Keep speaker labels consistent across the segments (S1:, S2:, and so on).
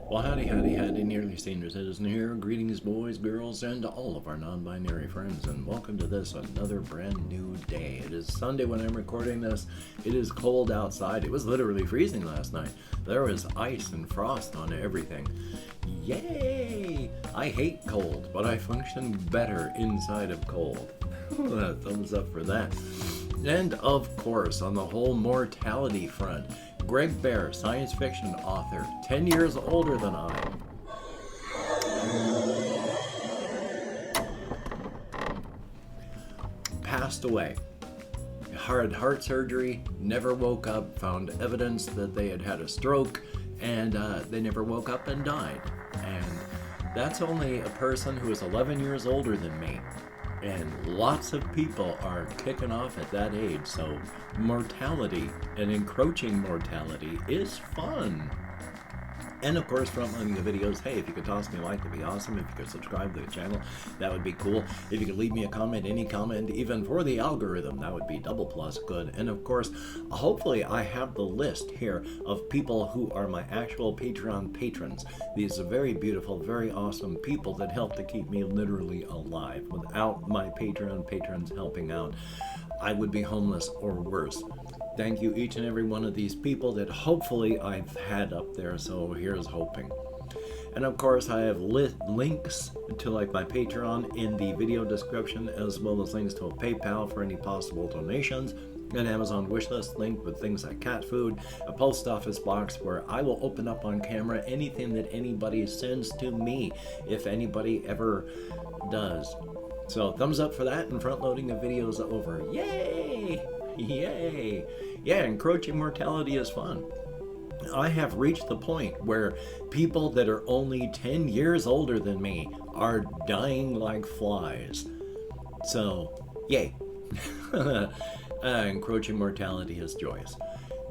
S1: Well, howdy, nearly senior citizen here. Greetings, boys, girls, and to all of our non-binary friends, and welcome to this another brand new day. It is Sunday when I'm recording this. It is cold outside. It was literally freezing last night. There was ice and frost on everything. Yay! I hate cold, but I function better inside of cold. Thumbs up for that. And of course, on the whole mortality front, Greg Bear, science fiction author, 10 years older than I. Passed away. Had heart surgery, never woke up, found evidence that they had had a stroke, and they never woke up and died. And that's only a person who is 11 years older than me. And lots of people are kicking off at that age, so mortality and encroaching mortality is fun. And of course, frontloading the videos, hey, if you could toss me a like, that'd be awesome. If you could subscribe to the channel, that would be cool. If you could leave me a comment, any comment, even for the algorithm, that would be double plus good. And of course, hopefully I have the list here of people who are my actual Patreon patrons. These are very beautiful, very awesome people that help to keep me literally alive. Without my Patreon patrons helping out, I would be homeless or worse. Thank you each and every one of these people that hopefully I've had up there, so here's hoping. And of course I have links to like my Patreon in the video description, as well as links to a PayPal for any possible donations, an Amazon wishlist link with things like cat food, a post office box where I will open up on camera anything that anybody sends to me, if anybody ever does. So thumbs up for that, and front loading the videos over. Yay! Yay! Yeah, encroaching mortality is fun. I have reached the point where people that are only 10 years older than me are dying like flies. So, yay. Encroaching mortality is joyous.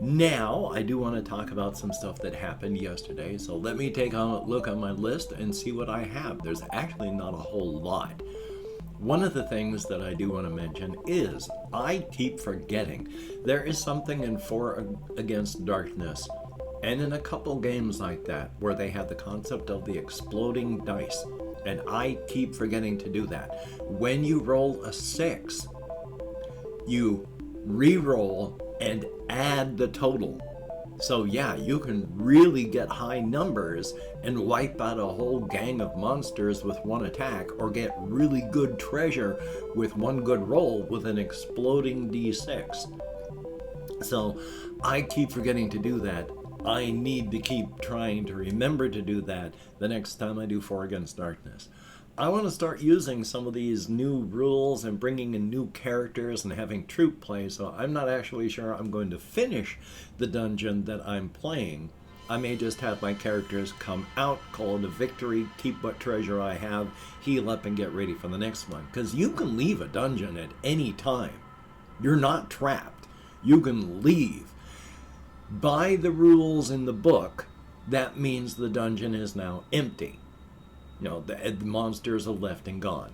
S1: Now, I do want to talk about some stuff that happened yesterday, so let me take a look on my list and see what I have. There's actually not a whole lot. One of the things that I do want to mention is I keep forgetting there is something in 4 Against Darkness and in a couple games like that where they have the concept of the exploding dice, and I keep forgetting to do that. When you roll a 6, you re-roll and add the total. So yeah, you can really get high numbers and wipe out a whole gang of monsters with one attack, or get really good treasure with one good roll with an exploding d6. So I keep forgetting to do that. I need to keep trying to remember to do that the next time I do 4 Against Darkness. I want to start using some of these new rules and bringing in new characters and having troop play, so I'm not actually sure I'm going to finish the dungeon that I'm playing. I may just have my characters come out, call it a victory, keep what treasure I have, heal up, and get ready for the next one. Because you can leave a dungeon at any time. You're not trapped. You can leave. By the rules in the book, that means the dungeon is now empty. You know, the monsters are left and gone.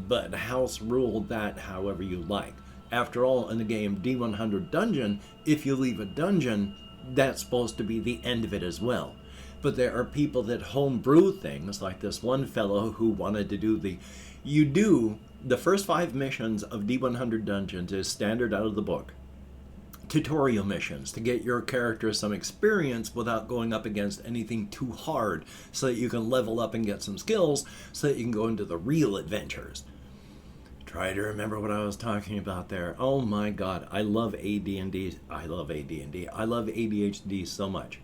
S1: But house ruled that however you like. After all, in the game D100 Dungeon, if you leave a dungeon, that's supposed to be the end of it as well. But there are people that homebrew things, like this one fellow who wanted to do the first 5 missions of D100 Dungeons is standard out of the book. Tutorial missions to get your character some experience without going up against anything too hard, so that you can level up and get some skills so that you can go into the real adventures. Try to remember what I was talking about there. Oh my god, I love AD&D. I love AD&D. I love ADHD so much.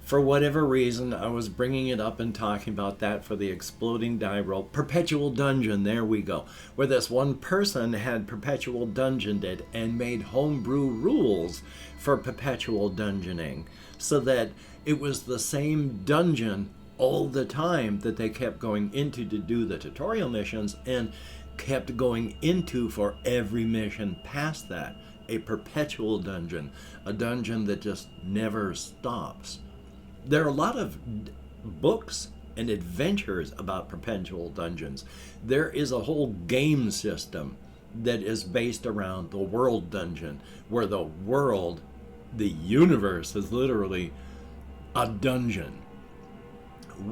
S1: For whatever reason, I was bringing it up and talking about that for the exploding die roll. Perpetual Dungeon, there we go. Where this one person had Perpetual Dungeoned it and made homebrew rules for Perpetual Dungeoning, so that it was the same dungeon all the time that they kept going into to do the tutorial missions, and kept going into for every mission past that. A perpetual dungeon. A dungeon that just never stops. There are a lot of books and adventures about perpetual dungeons. There is a whole game system that is based around the world dungeon, where the world the universe is literally a dungeon,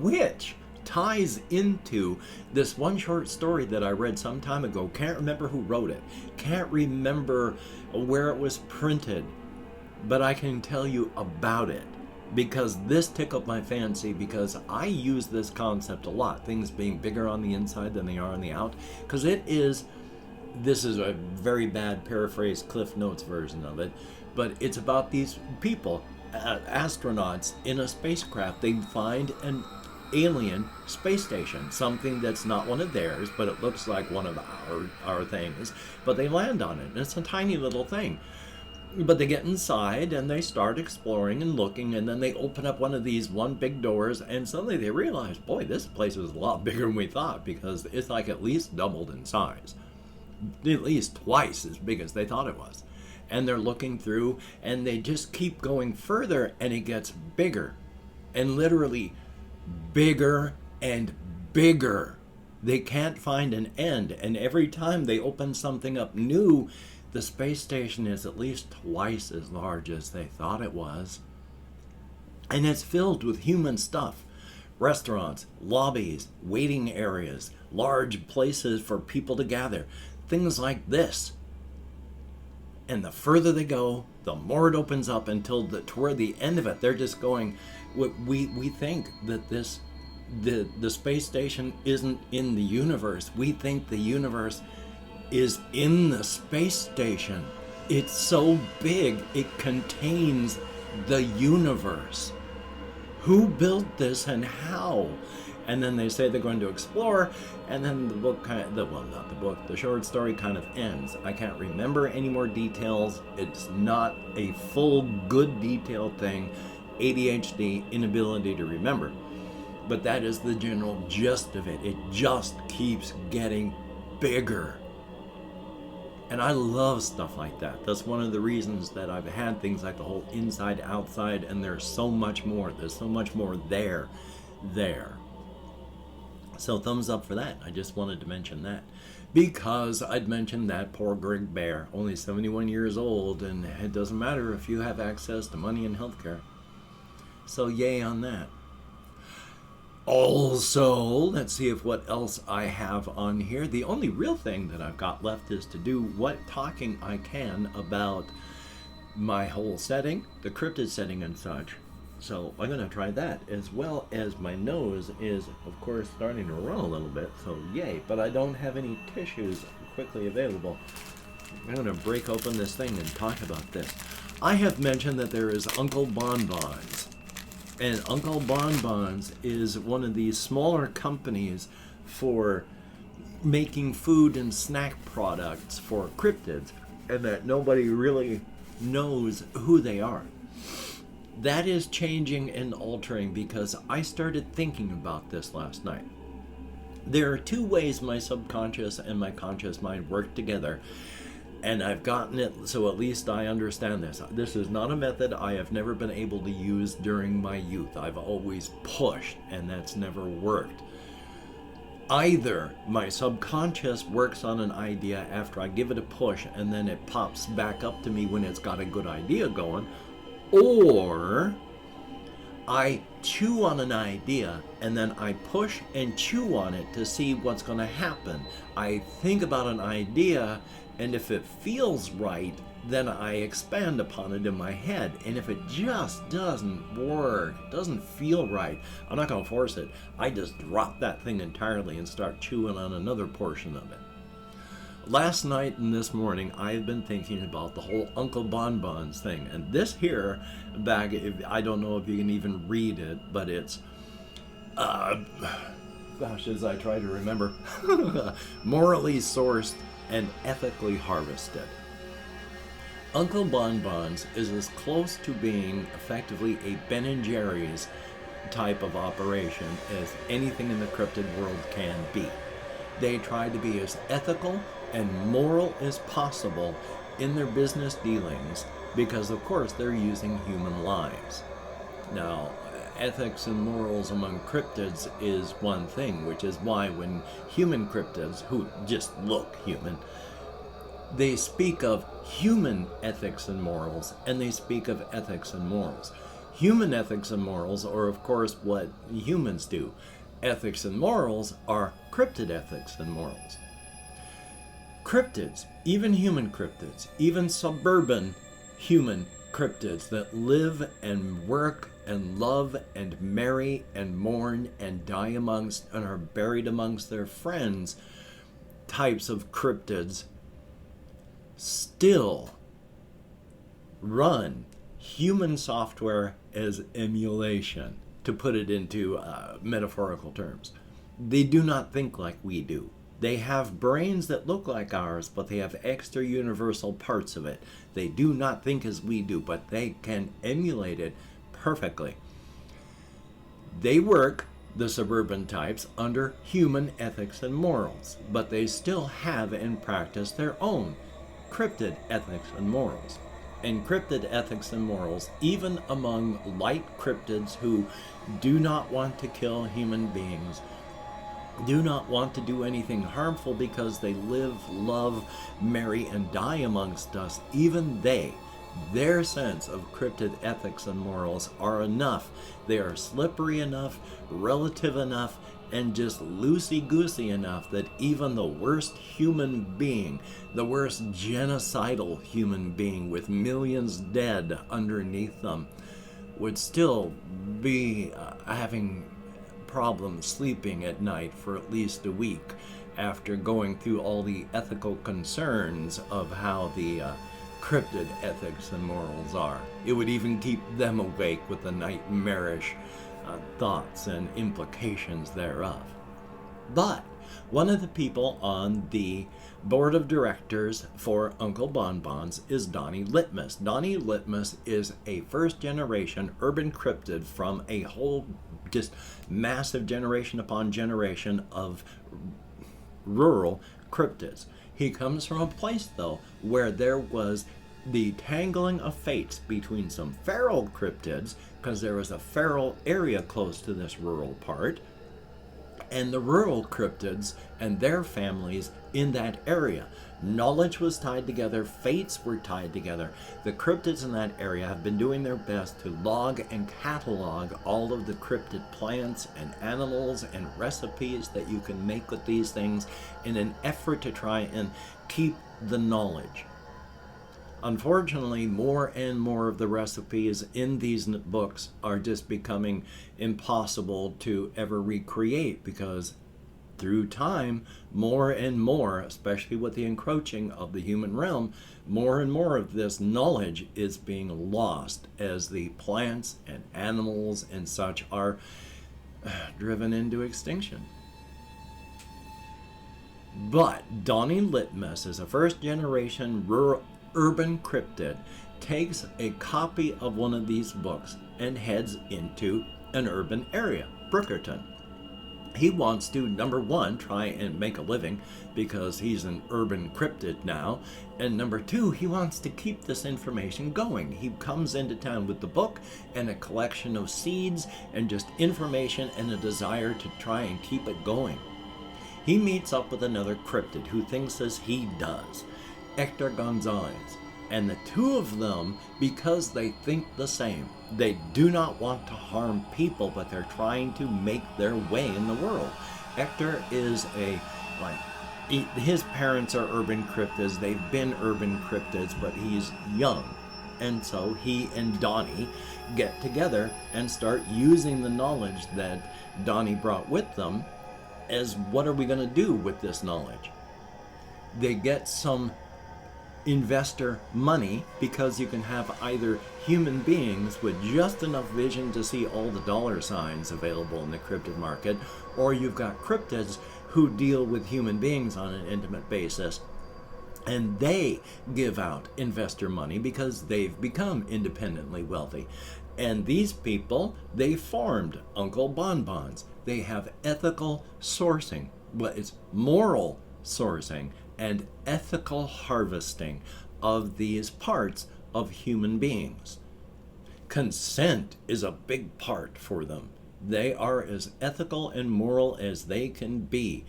S1: which ties into this one short story that I read some time ago. Can't remember who wrote it, can't remember where it was printed, but I can tell you about it because this tickled my fancy, because I use this concept a lot, things being bigger on the inside than they are on the out, because this is a very bad paraphrase Cliff Notes version of it, but it's about these people, astronauts in a spacecraft. They find an alien space station, something that's not one of theirs, but it looks like one of our things, but they land on it, and it's a tiny little thing. But they get inside and they start exploring and looking, and then they open up one big doors, and suddenly they realize, boy, this place is a lot bigger than we thought, because it's like at least doubled in size, at least twice as big as they thought it was. And they're looking through, and they just keep going further, and it gets bigger, and literally bigger and bigger. They can't find an end, and every time they open something up new, the space station is at least twice as large as they thought it was. And it's filled with human stuff. Restaurants, lobbies, waiting areas, large places for people to gather. Things like this. And the further they go, the more it opens up, until toward the end of it, they're just going, we think that the space station isn't in the universe. We think the universe is in the space station. It's so big, it contains the universe. Who built this and how? And then they say they're going to explore, and then the short story kind of ends. I can't remember any more details. It's not a full, good, detailed thing. ADHD, inability to remember. But that is the general gist of it. It just keeps getting bigger. And I love stuff like that. That's one of the reasons that I've had things like the whole inside, outside, and there's so much more. There's so much more there. So thumbs up for that. I just wanted to mention that, because I'd mentioned that poor Greg Bear, only 71 years old, and it doesn't matter if you have access to money and healthcare. So yay on that. Also, let's see what else I have on here. The only real thing that I've got left is to do what talking I can about my whole setting, the cryptid setting and such. So I'm going to try that, as well as my nose is, of course, starting to run a little bit, so yay. But I don't have any tissues quickly available. I'm going to break open this thing and talk about this. I have mentioned that there is Uncle Bonbons. And Uncle Bonbons is one of these smaller companies for making food and snack products for cryptids, and that nobody really knows who they are. That is changing and altering, because I started thinking about this last night. There are two ways my subconscious and my conscious mind work together, and I've gotten it so at least I understand this. This is not a method I have never been able to use during my youth. I've always pushed, and that's never worked. Either my subconscious works on an idea after I give it a push, and then it pops back up to me when it's got a good idea going, or I chew on an idea and then I push and chew on it to see what's going to happen. I think about an idea, and if it feels right, then I expand upon it in my head. And if it just doesn't work, doesn't feel right, I'm not going to force it. I just drop that thing entirely and start chewing on another portion of it. Last night and this morning, I've been thinking about the whole Uncle Bonbons thing. And this here, I don't know if you can even read it, but it's, as I try to remember, morally sourced and ethically harvested. Uncle Bonbons is as close to being effectively a Ben & Jerry's type of operation as anything in the cryptid world can be. They try to be as ethical and moral as possible in their business dealings, because of course they're using human lives. Now, ethics and morals among cryptids is one thing, which is why when human cryptids, who just look human, They speak of human ethics and morals, and they speak of ethics and morals. Human ethics and morals are, of course, what humans do. Ethics and morals are cryptid ethics and morals. Cryptids, even human cryptids, even suburban human cryptids that live and work and love and marry and mourn and die amongst and are buried amongst their friends, types of cryptids still run human software as emulation, to put it into metaphorical terms. They do not think like we do. They have brains that look like ours, but they have extra universal parts of it. They do not think as we do, but they can emulate it perfectly. They work, the suburban types, under human ethics and morals, but they still have and practice their own cryptid ethics and morals. Encrypted ethics and morals, even among light cryptids who do not want to kill human beings, do not want to do anything harmful because they live, love, marry, and die amongst us, even their sense of cryptid ethics and morals are enough. They are slippery enough, relative enough, and just loosey-goosey enough that even the worst human being, the worst genocidal human being with millions dead underneath them, would still be having problems sleeping at night for at least a week after going through all the ethical concerns of how the cryptid ethics and morals are. It would even keep them awake with the nightmarish thoughts and implications thereof. But one of the people on the board of directors for Uncle Bonbons is Donnie Litmus. Donnie Litmus is a first-generation urban cryptid from a whole just massive generation upon generation of rural cryptids. He comes from a place, though, where there was the tangling of fates between some feral cryptids, because there was a feral area close to this rural part, and the rural cryptids and their families in that area. Knowledge was tied together, fates were tied together. The cryptids in that area have been doing their best to log and catalog all of the cryptid plants and animals and recipes that you can make with these things in an effort to try and keep the knowledge. Unfortunately, more and more of the recipes in these books are just becoming impossible to ever recreate, because through time, more and more, especially with the encroaching of the human realm, more and more of this knowledge is being lost as the plants and animals and such are driven into extinction. But Donnie Litmus is a first-generation urban cryptid, takes a copy of one of these books and heads into an urban area, Brookerton. He wants to, number one, try and make a living because he's an urban cryptid now, and number two, he wants to keep this information going. He comes into town with the book and a collection of seeds and just information and a desire to try and keep it going. He meets up with another cryptid who thinks as he does, Hector Gonzalez, and the two of them, because they think the same, they do not want to harm people, but they're trying to make their way in the world. Hector is his parents are urban cryptids, they've been urban cryptids, but he's young, and so he and Donnie get together and start using the knowledge that Donnie brought with them as what are we going to do with this knowledge? They get some investor money because you can have either human beings with just enough vision to see all the dollar signs available in the cryptid market, or you've got cryptids who deal with human beings on an intimate basis, and they give out investor money because they've become independently wealthy. And these people, they formed Uncle Bonbons. They have ethical sourcing, but it's moral sourcing and ethical harvesting of these parts of human beings. Consent is a big part for them. They are as ethical and moral as they can be.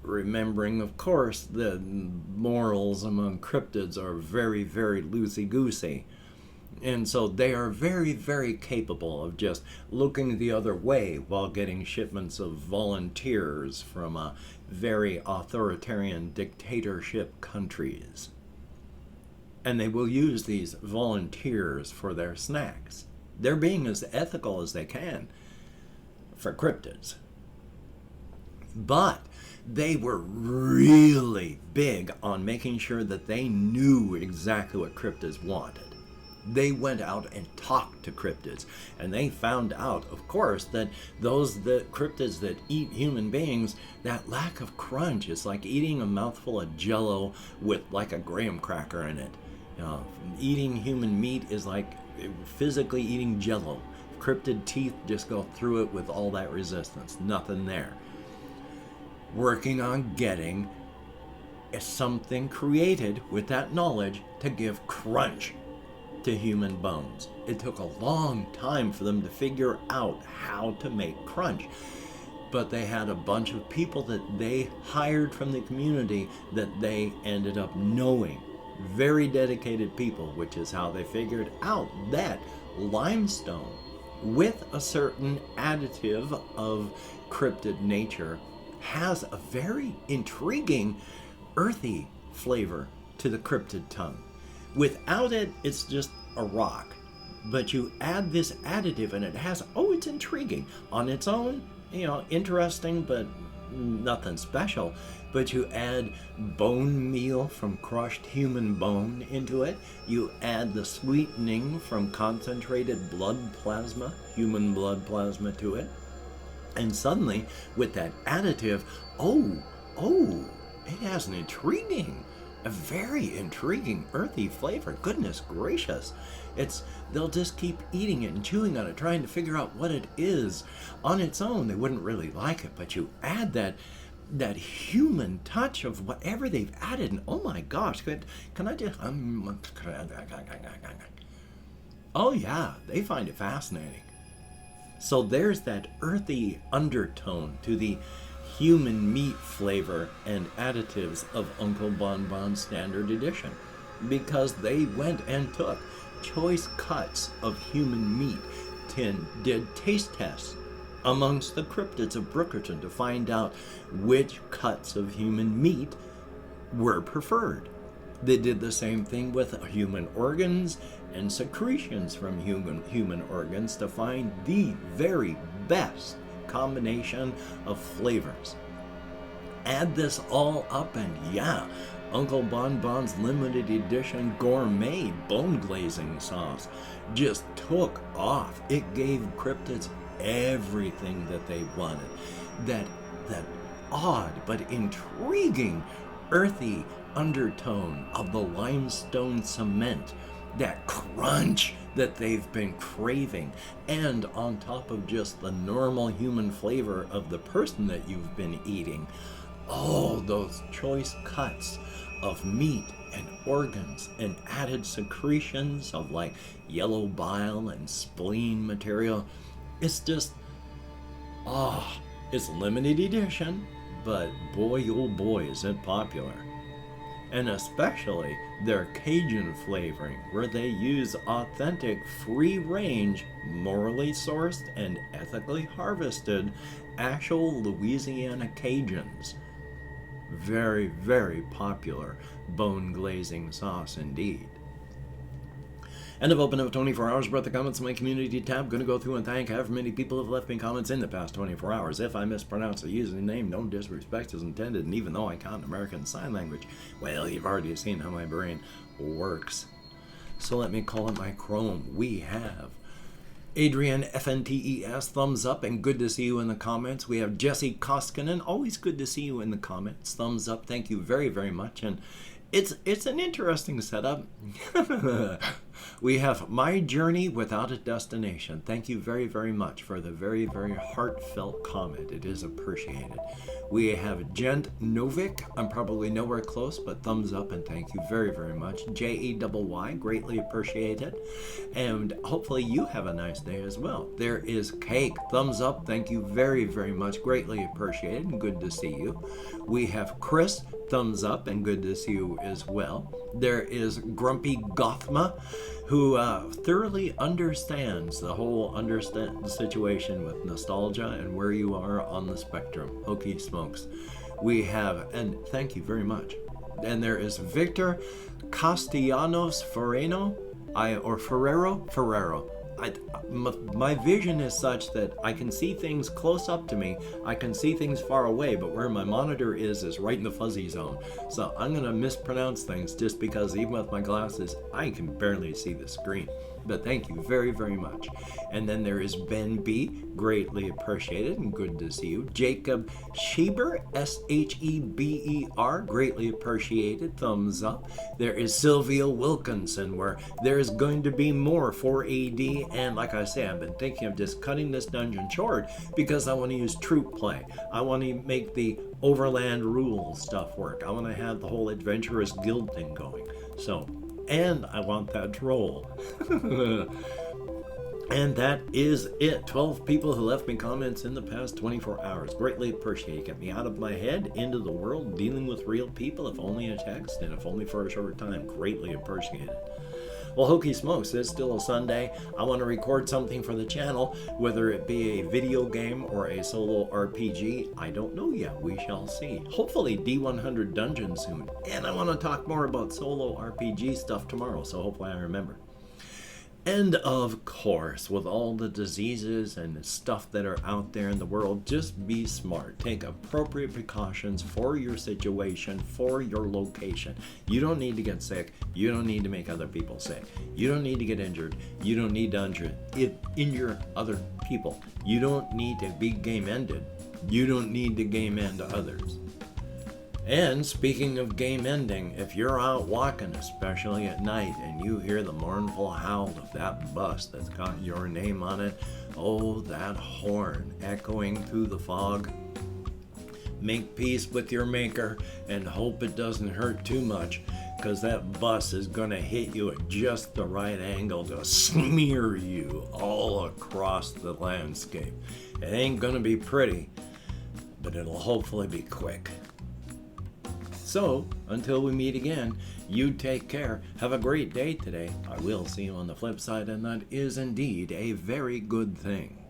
S1: remembering, of course, the morals among cryptids are very, very loosey-goosey. And so they are very, very capable of just looking the other way while getting shipments of volunteers from very authoritarian dictatorship countries. And they will use these volunteers for their snacks. They're being as ethical as they can for cryptids. But they were really big on making sure that they knew exactly what cryptids wanted. They went out and talked to cryptids, and they found out, of course, that the cryptids that eat human beings, that lack of crunch is like eating a mouthful of Jell-O with like a graham cracker in it. Eating human meat is like physically eating Jell-O. Cryptid teeth just go through it with all that resistance. Nothing there. Working on getting something created with that knowledge to give crunch to human bones. It took a long time for them to figure out how to make crunch. But they had a bunch of people that they hired from the community that they ended up knowing. Very dedicated people, which is how they figured out that limestone, with a certain additive of cryptid nature, has a very intriguing earthy flavor to the cryptid tongue. Without it, it's just a rock. But you add this additive and it has, it's intriguing. On its own, interesting, but nothing special. But you add bone meal from crushed human bone into it. You add the sweetening from concentrated blood plasma, human blood plasma to it. And suddenly, with that additive, it has an intriguing, a very intriguing earthy flavor. Goodness gracious. They'll just keep eating it and chewing on it, trying to figure out what it is. On its own, they wouldn't really like it, but you add that human touch of whatever they've added, and oh my gosh, can I just... Oh yeah, they find it fascinating. So there's that earthy undertone to the human meat flavor and additives of Uncle Bonbon Standard Edition, because they went and took choice cuts of human meat, did taste tests amongst the cryptids of Brookerton to find out which cuts of human meat were preferred. They did the same thing with human organs and secretions from human organs to find the very best combination of flavors. Add this all up and Uncle Bonbon's limited edition gourmet bone glazing sauce just took off. It gave cryptids everything that they wanted. That odd but intriguing earthy undertone of the limestone cement, that crunch that they've been craving, and on top of just the normal human flavor of the person that you've been eating, all those choice cuts of meat and organs and added secretions of like yellow bile and spleen material. It's just, it's limited edition, but boy, oh boy, is it popular. And especially their Cajun flavoring, where they use authentic, free-range, morally sourced, and ethically harvested actual Louisiana Cajuns. Very, very popular bone glazing sauce indeed. And I've opened up 24 hours worth of comments in my community tab. Going to go through and thank however many people have left me comments in the past 24 hours. If I mispronounce a username, no disrespect is intended. And even though I count American Sign Language, well, you've already seen how my brain works. So let me call it my Chrome. We have Adrian FNTES, thumbs up, and good to see you in the comments. We have Jesse Koskinen, always good to see you in the comments. Thumbs up, thank you very, very much. And it's an interesting setup. We have My Journey Without a Destination. Thank you very, very much for the very, very heartfelt comment. It is appreciated. We have Gent Novik. I'm probably nowhere close, but thumbs up and thank you very, very much. JEYY, greatly appreciated. And hopefully you have a nice day as well. There is Cake. Thumbs up. Thank you very, very much. Greatly appreciated and good to see you. We have Chris. Thumbs up and good to see you as well. There is Grumpy Gothma, who thoroughly understands the whole situation with nostalgia and where you are on the spectrum. Hokey smokes. We have, and thank you very much. And there is Victor Castellanos Ferrero. My vision is such that I can see things close up to me, I can see things far away, but where my monitor is right in the fuzzy zone. So I'm going to mispronounce things just because even with my glasses, I can barely see the screen. But thank you very, very much. And then there is Ben B, greatly appreciated and good to see you. Jacob Sheber, Sheber, greatly appreciated, thumbs up. There is Sylvia Wilkinson, where there is going to be more 4AD, and like I say, I've been thinking of just cutting this dungeon short because I want to use troop play. I want to make the overland rule stuff work. I want to have the whole adventurous guild thing going. So, and I want that troll. And that is it. 12 people who left me comments in the past 24 hours. Greatly appreciate it. Get me out of my head, into the world, dealing with real people, if only a text, and if only for a short time. Greatly appreciate it. Well, Hokey smokes, it's still a Sunday. I want to record something for the channel, whether it be a video game or a solo RPG. I don't know yet. We shall see. Hopefully D100 dungeon soon. And I want to talk more about solo RPG stuff tomorrow, so hopefully I remember. And of course, with all the diseases and the stuff that are out there in the world, just be smart. Take appropriate precautions for your situation, for your location. You don't need to get sick. You don't need to make other people sick. You don't need to get injured. You don't need to injure other people. You don't need to be game ended. You don't need to game end others. And speaking of game ending, if you're out walking, especially at night, and you hear the mournful howl of that bus that's got your name on it, oh, that horn echoing through the fog, make peace with your maker and hope it doesn't hurt too much, because that bus is going to hit you at just the right angle to smear you all across the landscape. It ain't going to be pretty, but it'll hopefully be quick. So, until we meet again, you take care. Have a great day today. I will see you on the flip side, and that is indeed a very good thing.